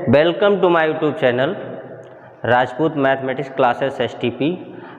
Welcome to my YouTube channel Rajput mathematics classes STP।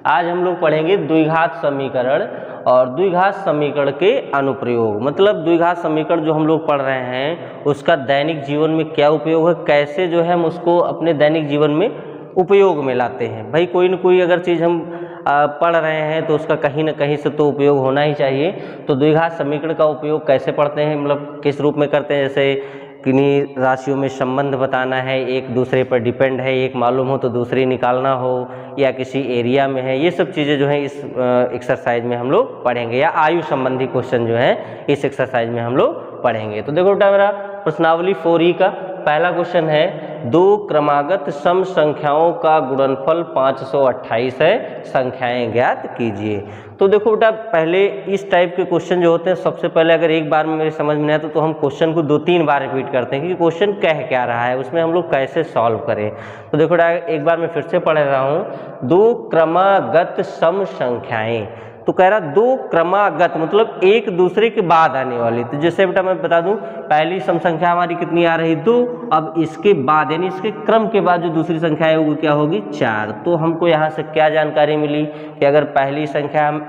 आज हम लोग पढ़ेंगे द्विघात समीकरण और द्विघात समीकरण के अनुप्रयोग। मतलब द्विघात समीकरण जो हम लोग पढ़ रहे हैं उसका दैनिक जीवन में क्या उपयोग है, कैसे जो है हम उसको अपने दैनिक जीवन में उपयोग में लाते हैं। भाई कोई न कोई अगर चीज़ हम पढ़ रहे हैं तो उसका कहीं ना कहीं से तो उपयोग होना ही चाहिए। तो द्विघात समीकरण का उपयोग कैसे पढ़ते हैं, मतलब किस रूप में करते हैं। जैसे किन्हीं राशियों में संबंध बताना है, एक दूसरे पर डिपेंड है, एक मालूम हो तो दूसरी निकालना हो, या किसी एरिया में है, ये सब चीज़ें जो है इस एक्सरसाइज में हम लोग पढ़ेंगे। या आयु संबंधी क्वेश्चन जो है इस एक्सरसाइज में हम लोग पढ़ेंगे। तो देखो बेटा, मेरा प्रश्नावली 4E का पहला क्वेश्चन है, दो क्रमागत सम संख्याओं का गुणनफल 528 है, संख्याएं ज्ञात कीजिए। तो देखो बेटा, पहले इस टाइप के क्वेश्चन जो होते हैं सबसे पहले अगर एक बार में मेरे समझ में नहीं आता तो हम क्वेश्चन को 2-3 बार रिपीट करते हैं कि क्वेश्चन कह क्या रहा है, उसमें हम लोग कैसे सॉल्व करें। तो देखो बेटा, एक बार मैं फिर से पढ़ रहा हूँ, दो क्रमागत सम संख्याएं। तो कह रहा दो क्रमागत मतलब एक दूसरे के बाद आने वाली। तो जैसे बेटा मैं बता दूं, पहली सम संख्या हमारी कितनी आ रही 2, अब इसके बाद यानी इसके क्रम के बाद जो दूसरी संख्या है वो क्या होगी 4। तो हमको यहाँ से क्या जानकारी मिली कि अगर पहली संख्या हम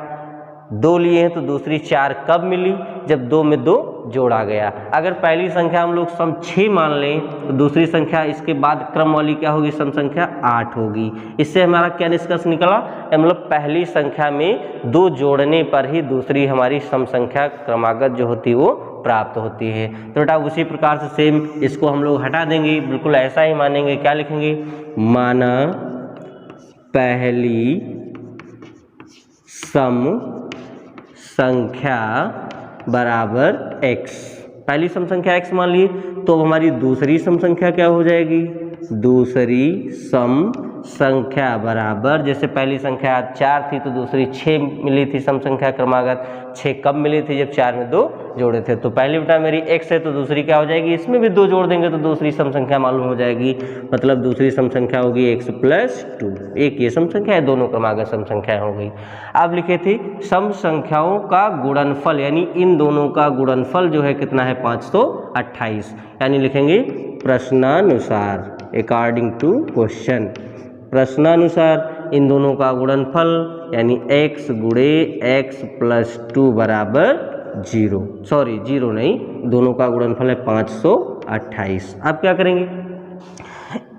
2 लिए हैं तो दूसरी 4 कब मिली, जब 2 में 2 जोड़ा गया। अगर पहली संख्या हम लोग सम 6 मान लें तो दूसरी संख्या इसके बाद क्रम वाली क्या होगी, सम संख्या 8 होगी। इससे हमारा क्या निष्कर्ष निकला, मतलब पहली संख्या में 2 जोड़ने पर ही दूसरी हमारी सम संख्या क्रमागत जो होती है वो प्राप्त होती है। तो बेटा उसी प्रकार से सेम इसको हम लोग हटा देंगे, बिल्कुल ऐसा ही मानेंगे। क्या लिखेंगे, माना पहली सम संख्या बराबर x। पहली सम संख्या x मान लिए, तो हमारी दूसरी सम संख्या क्या हो जाएगी, दूसरी सम संख्या बराबर, जैसे पहली संख्या 4 थी तो दूसरी 6 मिली थी सम संख्या क्रमागत। 6 कब मिली थी, जब 4 में 2 जोड़े थे। तो पहली बेटा मेरी x है तो दूसरी क्या हो जाएगी, इसमें भी 2 जोड़ देंगे तो दूसरी सम संख्या मालूम हो जाएगी। मतलब दूसरी सम संख्या होगी x + 2। एक ये सम संख्या है, दोनों क्रमागत सम संख्या हो गई। अब लिखे थे सम संख्याओं का गुणनफल, यानी इन दोनों का गुणनफल जो है कितना है 528। यानी लिखेंगे प्रश्नानुसार, अकॉर्डिंग टू क्वेश्चन। प्रश्नानुसार इन दोनों का गुणनफल यानी x गुणे x + 2 बराबर 0। सॉरी 0 नहीं, दोनों का गुणनफल है 528। अब क्या करेंगे,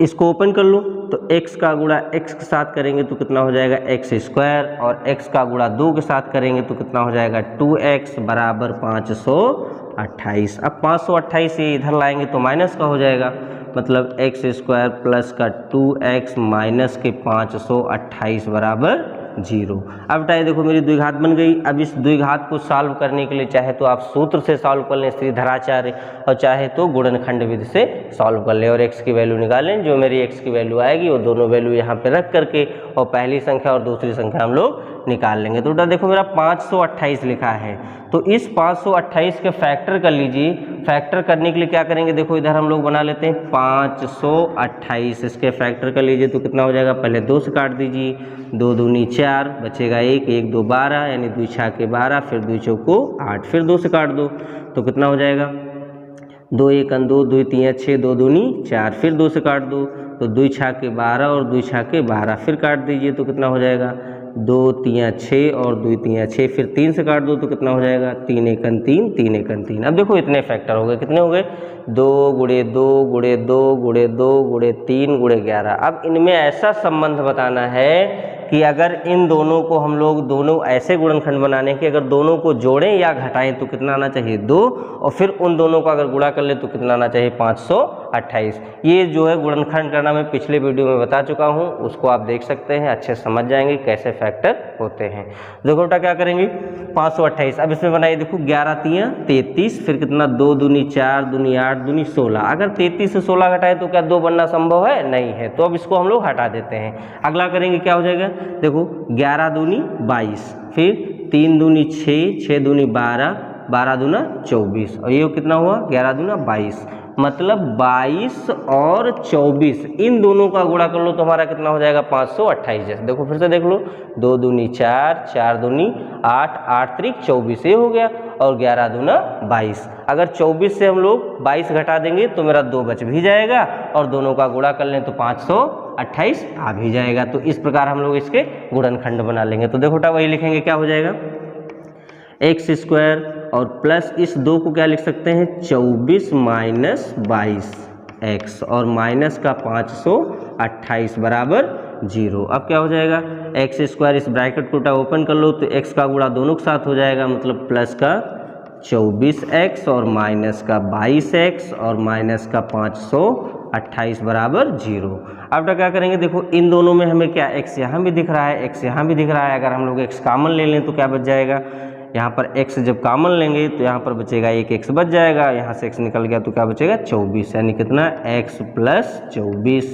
इसको ओपन कर लो तो x का गुणा x के साथ करेंगे तो कितना हो जाएगा x², और x का गुणा 2 के साथ करेंगे तो कितना हो जाएगा 2x बराबर 528। अब 528 ये इधर लाएंगे तो माइनस का हो जाएगा, मतलब x² प्लस का 2x माइनस के 528 बराबर 0। अब बेटा देखो मेरी द्विघात बन गई। अब इस द्विघात को सॉल्व करने के लिए चाहे तो आप सूत्र से सॉल्व कर लें, श्रीधराचार्य, और चाहे तो गुणनखंड विधि से सॉल्व कर लें और x की वैल्यू निकालें। जो मेरी x की वैल्यू आएगी वो दोनों वैल्यू यहाँ पे रख करके और पहली संख्या और दूसरी संख्या हम लोग निकाल लेंगे। तो बेटा देखो मेरा 528 लिखा है, तो इस 528 के फैक्टर कर लीजिए। फैक्टर करने के लिए क्या करेंगे, देखो इधर हम लोग बना लेते हैं 528, इसके फैक्टर कर लीजिए तो कितना हो जाएगा, पहले 2 से काट दीजिए, 2 दूनी 4, बचेगा 1, 1 2 12, यानी 2 6 के 12, फिर 2 चौको 8, फिर 2 से काट दो तो कितना हो जाएगा, 2 1 2, 2 3 6, 2 दूनी 4, फिर 2 से काट दो तो 2 6 के 12 और 2 6 के 12, फिर काट दीजिए तो कितना हो जाएगा 2 3 6 और 2 3 6, फिर 3 से काट दो तो कितना हो जाएगा 3 1 3, 3 1 3। अब देखो इतने फैक्टर हो गए, कितने हो गए 2 गुणे 2 गुणे 2 गुणे 2 गुणे 3 गुणे 11। अब इनमें ऐसा संबंध बताना है कि अगर इन दोनों को हम लोग दोनों ऐसे गुणनखंड बनाने कि अगर दोनों को जोड़ें या घटाएं तो कितना आना चाहिए 2, और फिर उन दोनों को अगर गुणा कर ले तो कितना आना चाहिए 528। ये जो है गुणनखंड करना मैं पिछले वीडियो में बता चुका हूँ, उसको आप देख सकते हैं, अच्छे समझ जाएंगे कैसे फैक्टर होते हैं। देखो बेटा क्या करेंगे 528, अब इसमें बनाइए, देखो 11 3 33, फिर कितना 2 दूनी 4 दूनी 8 दूनी 16। अगर 33 से 16 घटाए तो क्या 2 बनना संभव है, नहीं है, तो अब इसको हम लोग हटा देते हैं। अगला करेंगे क्या हो जाएगा, देखो 11 दूनी 22, फिर 3 दूनी 6, 6 दूनी 12, 12 दूना 24, और ये कितना हुआ 11 दूना 22। मतलब 22 और 24 इन दोनों का गुणा कर लो तो हमारा कितना हो जाएगा 528। जैसे देखो फिर से देख लो, 2 दूनी 4, 4 दूनी 8, 8 त्रिक 24 ये हो गया, और 11 दूना 22। अगर 24 से हम लोग 22 घटा देंगे तो मेरा 2 बच भी जाएगा, और दोनों का गुणा कर लें तो 528 आ भी जाएगा। तो इस प्रकार हम लोग इसके गुणनखंड बना लेंगे। तो देखो बेटा वही लिखेंगे, क्या हो जाएगा एक्स स्क्वायर और प्लस इस 2 को क्या लिख सकते हैं 24 माइनस 22 एक्स और माइनस का 528 बराबर 0। अब क्या हो जाएगा एक्स स्क्वायर, इस ब्रैकेट को ओपन कर लो तो एक्स का गुणा दोनों के साथ हो जाएगा, मतलब प्लस का 24x और माइनस का 22x और माइनस का 528 बराबर 0। अब क्या करेंगे, देखो इन दोनों में हमें क्या x यहाँ भी दिख रहा है, x यहाँ भी दिख रहा है। अगर हम लोग x कॉमन ले लें तो क्या बच जाएगा, यहाँ पर x जब कॉमन लेंगे तो यहाँ पर बचेगा एक x बच जाएगा, यहाँ से x निकल गया तो क्या बचेगा 24, यानी कितना x प्लस 24।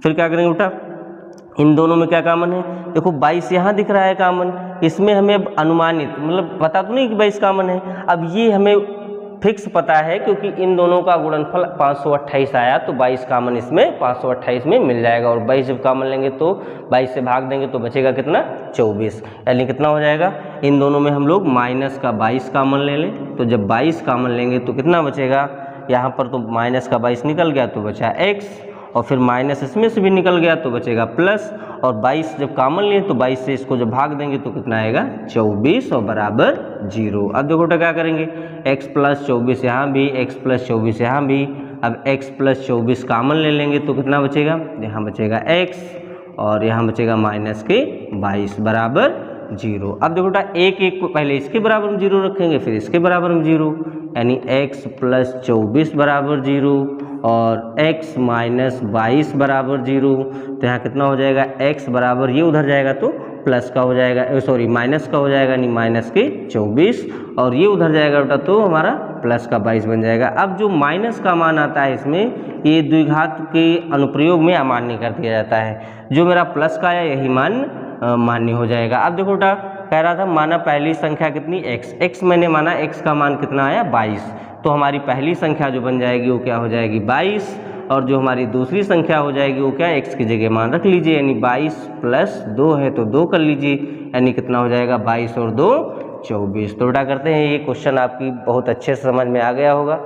फिर क्या करेंगे बेटा, इन दोनों में क्या कॉमन है, देखो 22 यहाँ दिख रहा है कॉमन, इसमें हमें अब अनुमानित मतलब पता तो नहीं कि 22 कॉमन है, अब ये हमें फिक्स पता है क्योंकि इन दोनों का गुणनफल 528 आया तो 22 कॉमन इसमें 528 में मिल जाएगा, और 22 जब कॉमन लेंगे तो 22 से भाग देंगे तो बचेगा कितना 24, यानी कितना हो जाएगा, इन दोनों में हम लोग माइनस का 22 कॉमन ले लें तो जब 22 कॉमन लेंगे तो कितना बचेगा, यहाँ पर तो माइनस का 22 निकल गया तो बचा x, और फिर माइनस इसमें से भी निकल गया तो बचेगा प्लस, और 22 जब कॉमन लिए तो 22 से इसको जब भाग देंगे तो कितना आएगा 24 और बराबर 0। अब देखो क्या करेंगे, x प्लस 24 यहाँ भी, x प्लस 24 यहाँ भी, अब x प्लस 24 कॉमन ले लेंगे तो कितना बचेगा, यहाँ बचेगा x और यहाँ बचेगा माइनस के 22 बराबर 0। अब देखो बेटा एक एक को पहले इसके बराबर में 0 रखेंगे फिर इसके बराबर में 0, यानी x प्लस 24 बराबर 0 और x माइनस 22 बराबर 0। तो यहाँ कितना हो जाएगा x बराबर, ये उधर जाएगा तो प्लस का हो जाएगा, सॉरी माइनस का हो जाएगा, यानी माइनस के 24, और ये उधर जाएगा बेटा तो हमारा प्लस का 22 बन जाएगा। अब जो माइनस का मान आता है इसमें ये द्विघात के अनुप्रयोग में अमान्य कर दिया जाता है, जो मेरा प्लस का आया यही मान मान्य हो जाएगा। अब देखो बेटा कह रहा था माना पहली संख्या कितनी x मैंने माना x का मान कितना आया 22, तो हमारी पहली संख्या जो बन जाएगी वो क्या हो जाएगी 22, और जो हमारी दूसरी संख्या हो जाएगी वो क्या x की जगह मान रख लीजिए, यानी 22 प्लस 2 है तो 2 कर लीजिए, यानी कितना हो जाएगा 22 और 2 24। तो बेटा करते हैं, ये क्वेश्चन आपकी बहुत अच्छे से समझ में आ गया होगा।